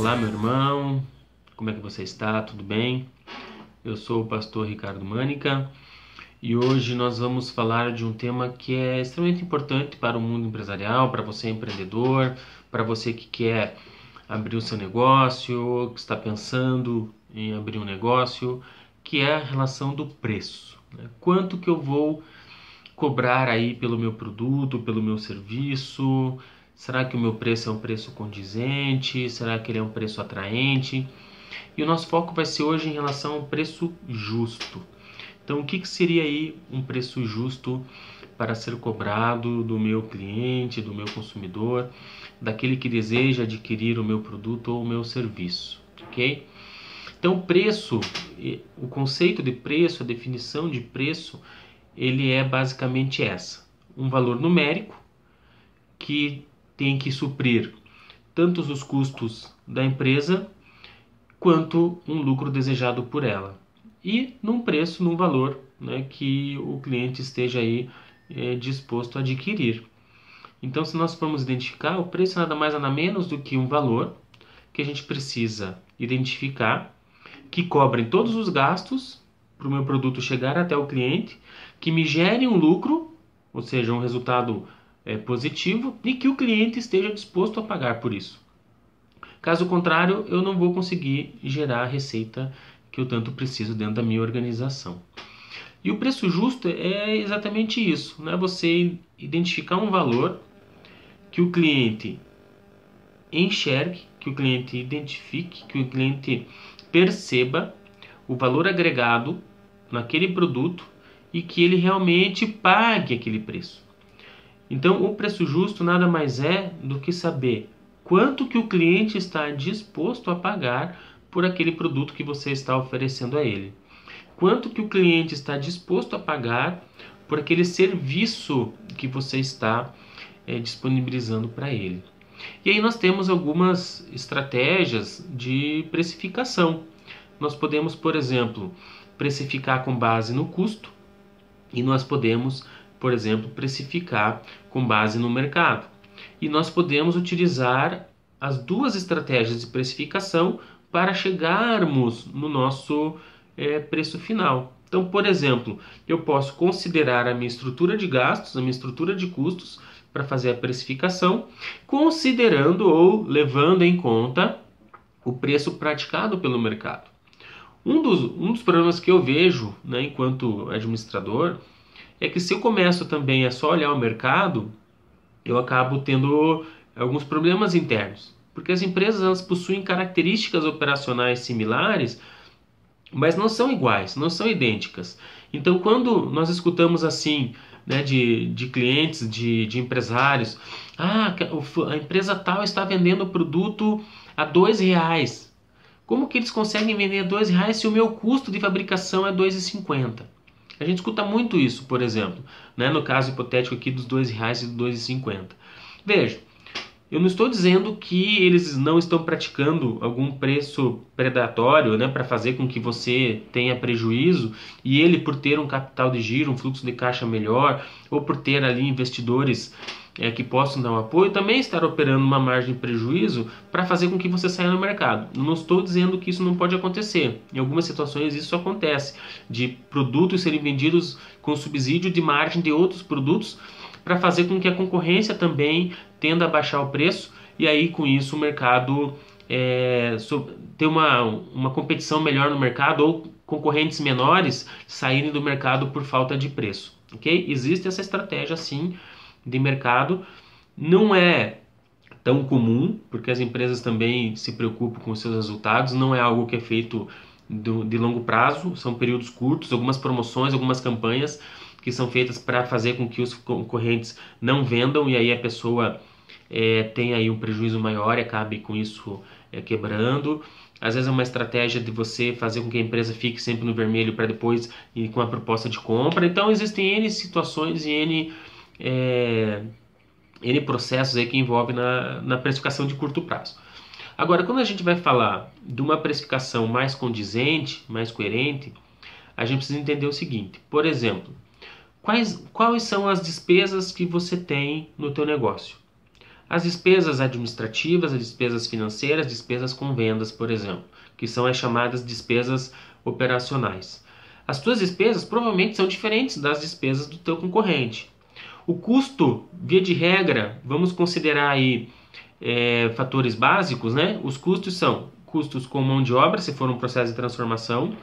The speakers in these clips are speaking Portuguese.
Olá, meu irmão, como é que você está? Tudo bem? Eu sou o pastor Ricardo Mânica e hoje nós vamos falar de um tema que é extremamente importante para o mundo empresarial, para você empreendedor, para você que quer abrir o seu negócio, que está pensando em abrir um negócio, que é a relação do preço, né? Quanto que eu vou cobrar aí pelo meu produto, pelo meu serviço? Será que o meu preço é um preço condizente? Será que ele é um preço atraente? E o nosso foco vai ser hoje em relação ao preço justo. Então, o que seria aí um preço justo para ser cobrado do meu cliente, do meu consumidor, daquele que deseja adquirir o meu produto ou o meu serviço, ok? Então, o preço, o conceito de preço, a definição de preço, ele é basicamente essa: um valor numérico que tem que suprir tanto os custos da empresa quanto um lucro desejado por ela, e num preço, num valor, né, que o cliente esteja aí disposto a adquirir. Então, se nós formos identificar, o preço nada mais nada menos do que um valor que a gente precisa identificar, que cobre todos os gastos para o meu produto chegar até o cliente, que me gere um lucro, ou seja, um resultado positivo, e que o cliente esteja disposto a pagar por isso. Caso contrário, eu não vou conseguir gerar a receita que eu tanto preciso dentro da minha organização. E o preço justo é exatamente isso, né? Você identificar um valor que o cliente enxergue, que o cliente identifique, que o cliente perceba o valor agregado naquele produto e que ele realmente pague aquele preço. Então, o preço justo nada mais é do que saber quanto que o cliente está disposto a pagar por aquele produto que você está oferecendo a ele. Quanto que o cliente está disposto a pagar por aquele serviço que você está disponibilizando para ele. E aí nós temos algumas estratégias de precificação. Nós podemos, por exemplo, precificar com base no custo, e nós podemos, por exemplo, precificar com base no mercado. E nós podemos utilizar as duas estratégias de precificação para chegarmos no nosso preço final. Então, por exemplo, eu posso considerar a minha estrutura de gastos, a minha estrutura de custos para fazer a precificação, considerando ou levando em conta o preço praticado pelo mercado. Um dos problemas que eu vejo, né, enquanto administrador, é que se eu começo também a só olhar o mercado, eu acabo tendo alguns problemas internos. Porque as empresas, elas possuem características operacionais similares, mas não são iguais, não são idênticas. Então, quando nós escutamos assim, né, de clientes, de empresários, a empresa tal está vendendo o produto a R$ 2. Como que eles conseguem vender a R$ 2 se o meu custo de fabricação é R$ 2,50? A gente escuta muito isso, por exemplo, né, no caso hipotético aqui dos R$ 2 e do 2,50. Veja, eu não estou dizendo que eles não estão praticando algum preço predatório, né, para fazer com que você tenha prejuízo, e ele, por ter um capital de giro, um fluxo de caixa melhor, ou por ter ali investidores que possam dar um apoio, também estar operando uma margem de prejuízo para fazer com que você saia no mercado. Não estou dizendo que isso não pode acontecer. Em algumas situações isso acontece, de produtos serem vendidos com subsídio de margem de outros produtos, para fazer com que a concorrência também tenda a baixar o preço, e aí com isso o mercado ter uma competição melhor no mercado, ou concorrentes menores saírem do mercado por falta de preço. Okay? Existe essa estratégia sim de mercado, não é tão comum, porque as empresas também se preocupam com os seus resultados, não é algo que é feito de longo prazo, são períodos curtos, algumas promoções, algumas campanhas que são feitas para fazer com que os concorrentes não vendam, e aí a pessoa tem aí um prejuízo maior e acabe com isso quebrando. Às vezes é uma estratégia de você fazer com que a empresa fique sempre no vermelho para depois ir com a proposta de compra. Então existem N situações e N processos aí que envolvem na precificação de curto prazo. Agora, quando a gente vai falar de uma precificação mais condizente, mais coerente, a gente precisa entender o seguinte: por exemplo, quais são as despesas que você tem no teu negócio? as despesas administrativas, as despesas financeiras, despesas com vendas, por exemplo, que são as chamadas despesas operacionais. As tuas despesas provavelmente são diferentes das despesas do teu concorrente. O custo, via de regra, vamos considerar aí fatores básicos, né? Os custos são custos com mão de obra, se for um processo de transformação,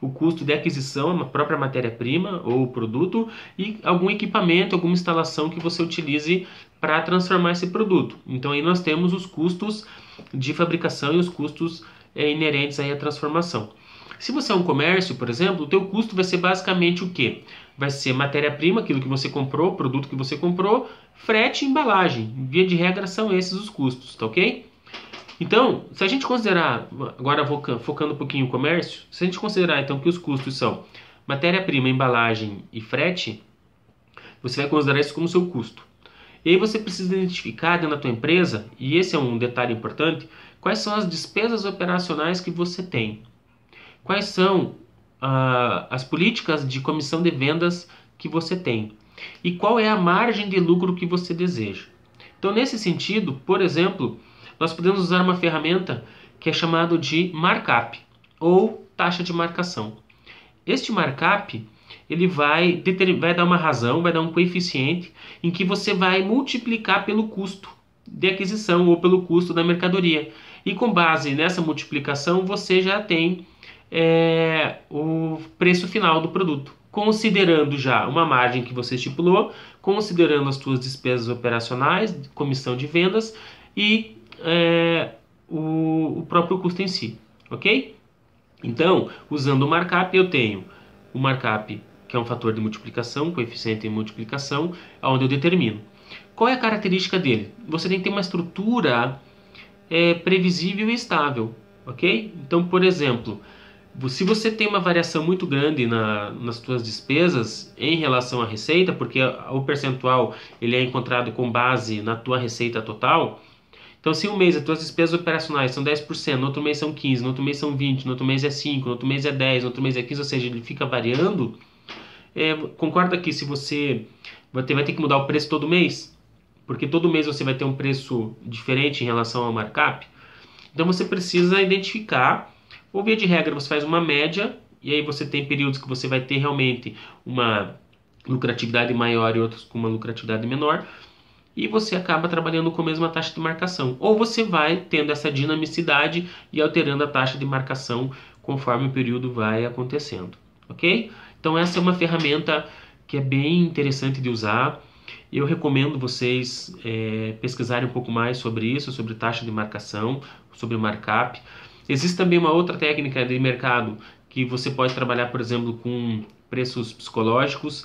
o custo de aquisição, a própria matéria-prima ou produto, e algum equipamento, alguma instalação que você utilize para transformar esse produto. Então aí nós temos os custos de fabricação e os custos inerentes aí à transformação. Se você é um comércio, por exemplo, o teu custo vai ser basicamente o quê? Vai ser matéria-prima, aquilo que você comprou, produto que você comprou, frete e embalagem. Via de regra são esses os custos, tá ok? Então, se a gente considerar, agora focando um pouquinho o comércio, se a gente considerar então que os custos são matéria-prima, embalagem e frete, você vai considerar isso como seu custo. E aí você precisa identificar dentro da tua empresa, e esse é um detalhe importante, quais são as despesas operacionais que você tem. Quais são as políticas de comissão de vendas que você tem. E qual é a margem de lucro que você deseja. Então, nesse sentido, por exemplo, nós podemos usar uma ferramenta que é chamada de markup, ou taxa de marcação. Este markup, ele vai dar uma razão, vai dar um coeficiente em que você vai multiplicar pelo custo de aquisição ou pelo custo da mercadoria. E com base nessa multiplicação, você já tem o preço final do produto, considerando já uma margem que você estipulou, considerando as suas despesas operacionais, comissão de vendas e o próprio custo em si, ok? Então, usando o markup, eu tenho o markup, que é um fator de multiplicação, coeficiente de multiplicação, onde eu determino. Qual é a característica dele? Você tem que ter uma estrutura previsível e estável, ok? Então, por exemplo, se você tem uma variação muito grande nas suas despesas em relação à receita, porque o percentual ele é encontrado com base na tua receita total. Então, se um mês as tuas despesas operacionais são 10%, no outro mês são 15%, no outro mês são 20%, no outro mês é 5%, no outro mês é 10%, no outro mês é 15%, ou seja, ele fica variando, concorda que se você vai ter que mudar o preço todo mês, porque todo mês você vai ter um preço diferente em relação ao markup, então você precisa identificar, ou via de regra você faz uma média, e aí você tem períodos que você vai ter realmente uma lucratividade maior e outros com uma lucratividade menor, e você acaba trabalhando com a mesma taxa de marcação. Ou você vai tendo essa dinamicidade e alterando a taxa de marcação conforme o período vai acontecendo, ok? Então essa é uma ferramenta que é bem interessante de usar. Eu recomendo vocês pesquisarem um pouco mais sobre isso, sobre taxa de marcação, sobre markup. Existe também uma outra técnica de mercado que você pode trabalhar, por exemplo, com preços psicológicos,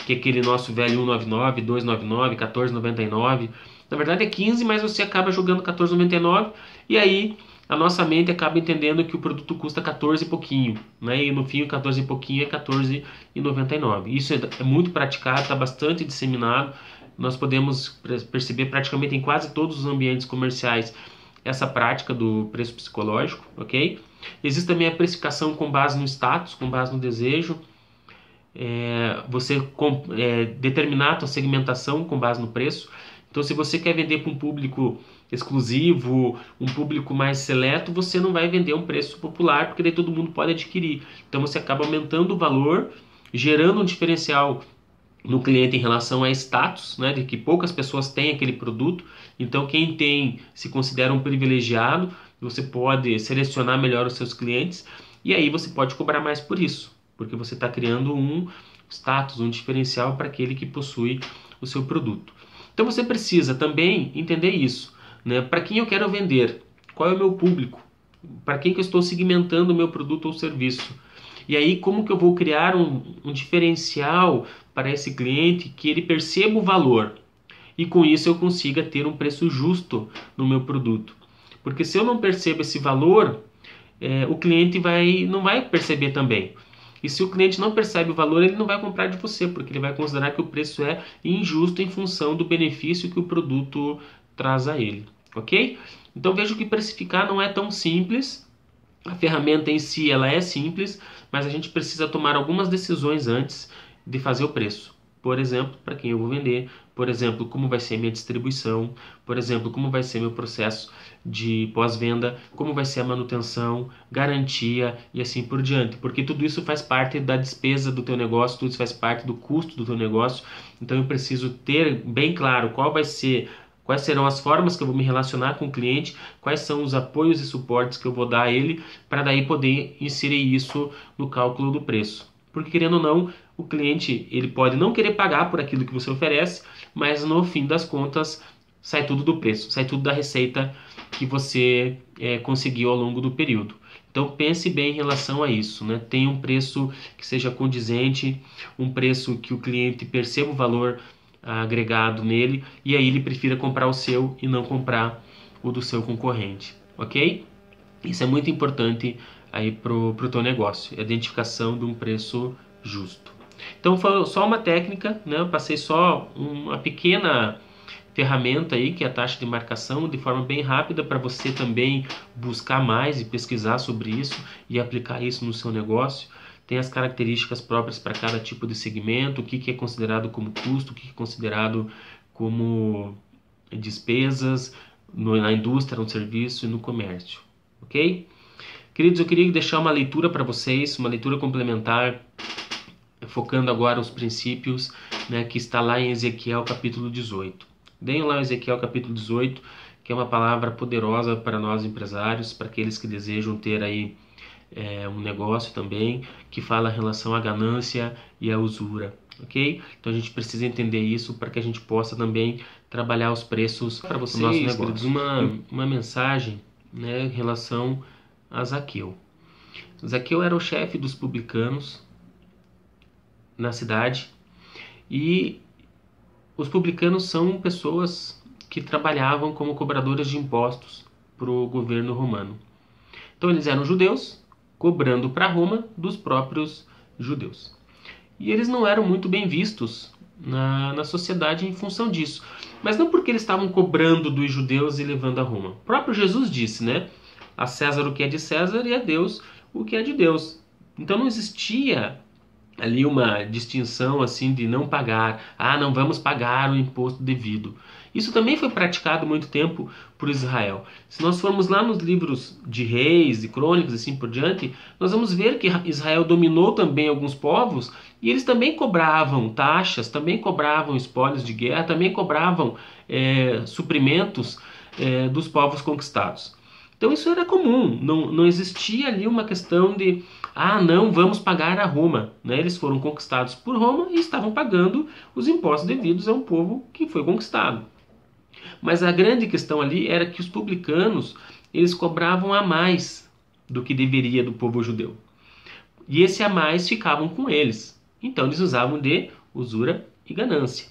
que é aquele nosso velho 1,99, 2,99, 14,99. Na verdade é 15, mas você acaba jogando 14,99 e aí a nossa mente acaba entendendo que o produto custa 14 e pouquinho, né? E no fim 14 e pouquinho é 14,99. Isso é muito praticado, está bastante disseminado. Nós podemos perceber praticamente em quase todos os ambientes comerciais essa prática do preço psicológico, ok? Existe também a precificação com base no status, com base no desejo. Você determinar a sua segmentação com base no preço. Então, se você quer vender para um público exclusivo, um público mais seleto, você não vai vender a um preço popular, porque daí todo mundo pode adquirir. Então, você acaba aumentando o valor, gerando um diferencial no cliente em relação a status, né, de que poucas pessoas têm aquele produto. Então, quem tem se considera um privilegiado, você pode selecionar melhor os seus clientes e aí você pode cobrar mais por isso, porque você está criando um status, um diferencial para aquele que possui o seu produto. Então você precisa também entender isso, né? Para quem eu quero vender? Qual é o meu público? Para quem que eu estou segmentando o meu produto ou serviço? E aí como que eu vou criar um diferencial para esse cliente que ele perceba o valor e com isso eu consiga ter um preço justo no meu produto? Porque se eu não percebo esse valor, o cliente não vai perceber também. E se o cliente não percebe o valor, ele não vai comprar de você, porque ele vai considerar que o preço é injusto em função do benefício que o produto traz a ele, ok? Então vejo que precificar não é tão simples, a ferramenta em si ela é simples, mas a gente precisa tomar algumas decisões antes de fazer o preço, por exemplo, para quem eu vou vender, por exemplo, como vai ser a minha distribuição, por exemplo, como vai ser meu processo de pós-venda, como vai ser a manutenção, garantia e assim por diante, porque tudo isso faz parte da despesa do teu negócio, tudo isso faz parte do custo do teu negócio, então eu preciso ter bem claro quais serão as formas que eu vou me relacionar com o cliente, quais são os apoios e suportes que eu vou dar a ele, para daí poder inserir isso no cálculo do preço. Porque querendo ou não, o cliente ele pode não querer pagar por aquilo que você oferece, mas no fim das contas sai tudo do preço, sai tudo da receita que você conseguiu ao longo do período. Então pense bem em relação a isso, né? Tenha um preço que seja condizente, um preço que o cliente perceba o valor agregado nele e aí ele prefira comprar o seu e não comprar o do seu concorrente, ok? Isso é muito importante aí pro teu negócio, a identificação de um preço justo. Então foi só uma técnica, né? Eu passei só uma pequena ferramenta aí que é a taxa de marcação de forma bem rápida para você também buscar mais e pesquisar sobre isso e aplicar isso no seu negócio. Tem as características próprias para cada tipo de segmento, o que é considerado como custo, o que é considerado como despesas na indústria, no serviço e no comércio, ok? Queridos, eu queria deixar uma leitura para vocês, uma leitura complementar, focando agora os princípios, né, que está lá em Ezequiel capítulo 18. Deem lá Ezequiel capítulo 18, que é uma palavra poderosa para nós empresários, para aqueles que desejam ter aí um negócio também, que fala em relação à ganância e à usura, ok? Então a gente precisa entender isso para que a gente possa também trabalhar os preços para vocês, nosso negócio. Uma mensagem, né, em relação a Zaqueu. Zaqueu era o chefe dos publicanos na cidade e os publicanos são pessoas que trabalhavam como cobradores de impostos para o governo romano. Então eles eram judeus cobrando para Roma dos próprios judeus. E eles não eram muito bem vistos na sociedade em função disso. Mas não porque eles estavam cobrando dos judeus e levando a Roma. O próprio Jesus disse, né? A César o que é de César e a Deus o que é de Deus. Então não existia ali uma distinção assim de não pagar. Não vamos pagar o imposto devido. Isso também foi praticado muito tempo por Israel. Se nós formos lá nos livros de reis e crônicas assim por diante, nós vamos ver que Israel dominou também alguns povos e eles também cobravam taxas, também cobravam espólios de guerra, também cobravam suprimentos dos povos conquistados. Então isso era comum, não existia ali uma questão de não, vamos pagar a Roma. Né? Eles foram conquistados por Roma e estavam pagando os impostos devidos a um povo que foi conquistado. Mas a grande questão ali era que os publicanos, eles cobravam a mais do que deveria do povo judeu. E esse a mais ficavam com eles. Então eles usavam de usura e ganância.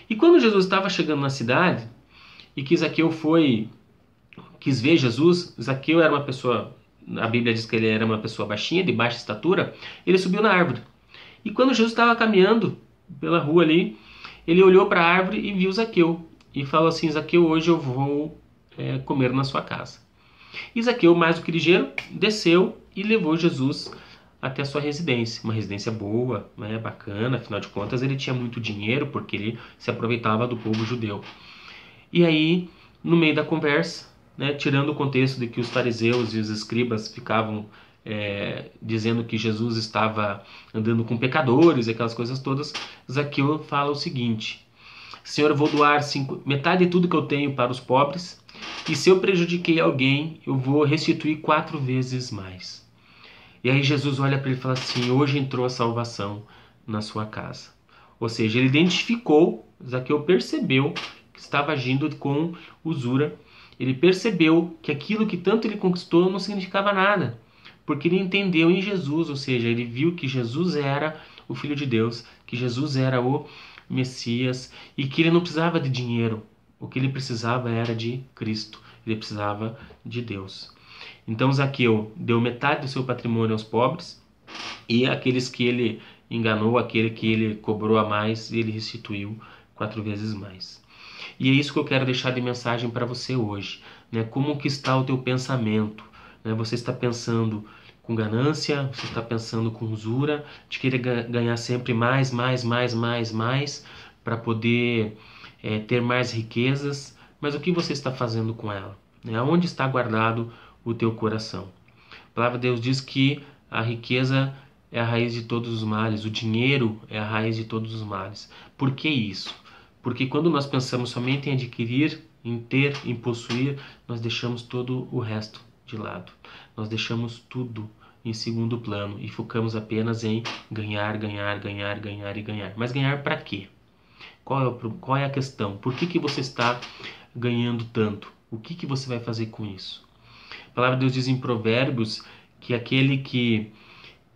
E quando Jesus estava chegando na cidade e que Zaqueu quis ver Jesus, Zaqueu era uma pessoa, a Bíblia diz que ele era uma pessoa baixinha, de baixa estatura, ele subiu na árvore. E quando Jesus estava caminhando pela rua ali, ele olhou para a árvore e viu Zaqueu. E falou assim, Zaqueu, hoje eu vou comer na sua casa. E Zaqueu, mais do que ligeiro, desceu e levou Jesus até a sua residência. Uma residência boa, né, bacana, afinal de contas ele tinha muito dinheiro, porque ele se aproveitava do povo judeu. E aí, no meio da conversa, né, tirando o contexto de que os fariseus e os escribas ficavam dizendo que Jesus estava andando com pecadores e aquelas coisas todas, Zaqueu fala o seguinte: Senhor, eu vou doar metade de tudo que eu tenho para os pobres, e se eu prejudiquei alguém, eu vou restituir 4 vezes mais. E aí Jesus olha para ele e fala assim: hoje entrou a salvação na sua casa. Ou seja, ele identificou, Zaqueu percebeu que estava agindo com usura. Ele percebeu que aquilo que tanto ele conquistou não significava nada, porque ele entendeu em Jesus, ou seja, ele viu que Jesus era o Filho de Deus, que Jesus era o Messias e que ele não precisava de dinheiro. O que ele precisava era de Cristo, ele precisava de Deus. Então Zaqueu deu metade do seu patrimônio aos pobres e aqueles que ele enganou, aquele que ele cobrou a mais, ele restituiu 4 vezes mais. E é isso que eu quero deixar de mensagem para você hoje, né? Como que está o teu pensamento? Né? Você está pensando com ganância, você está pensando com usura, de querer ganhar sempre mais, para poder ter mais riquezas. Mas o que você está fazendo com ela? Onde está guardado o teu coração? A palavra de Deus diz que a riqueza é a raiz de todos os males, o dinheiro é a raiz de todos os males. Por que isso? Porque quando nós pensamos somente em adquirir, em ter, em possuir, nós deixamos todo o resto de lado. Nós deixamos tudo em segundo plano e focamos apenas em ganhar. Mas ganhar para quê? Qual é a questão? Por que você está ganhando tanto? O que você vai fazer com isso? A palavra de Deus diz em Provérbios que aquele que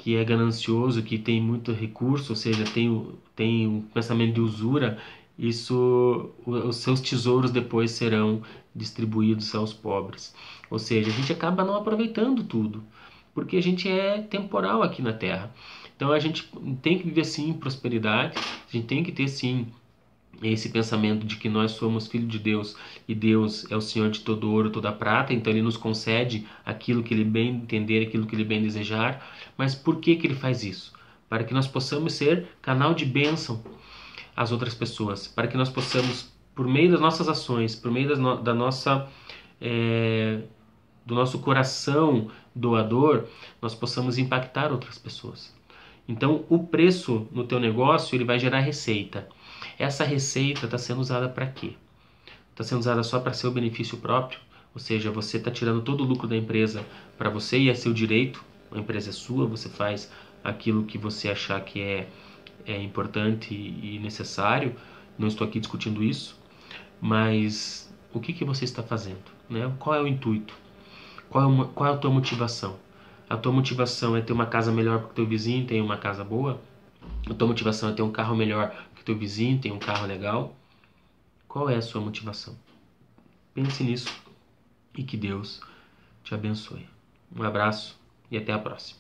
é ganancioso, que tem muito recurso, ou seja, tem um pensamento de usura, os seus tesouros depois serão distribuídos aos pobres. Ou seja, a gente acaba não aproveitando tudo, porque a gente é temporal aqui na Terra. Então a gente tem que viver sim em prosperidade, a gente tem que ter sim esse pensamento de que nós somos filhos de Deus e Deus é o Senhor de todo ouro, toda prata, então Ele nos concede aquilo que Ele bem entender, aquilo que Ele bem desejar. Mas por que Ele faz isso? Para que nós possamos ser canal de bênção às outras pessoas, para que nós possamos, por meio das nossas ações, por meio da nossa do nosso coração doador, nós possamos impactar outras pessoas. Então, o preço no teu negócio ele vai gerar receita. Essa receita está sendo usada para quê? Está sendo usada só para seu benefício próprio? Ou seja, você está tirando todo o lucro da empresa para você e é seu direito. A empresa é sua, você faz aquilo que você achar que é importante e necessário. Não estou aqui discutindo isso. Mas o que você está fazendo? Qual é o intuito? Qual é a tua motivação? A tua motivação é ter uma casa melhor porque o teu vizinho tem uma casa boa? A tua motivação é ter um carro melhor que o teu vizinho tem um carro legal? Qual é a sua motivação? Pense nisso e que Deus te abençoe. Um abraço e até a próxima.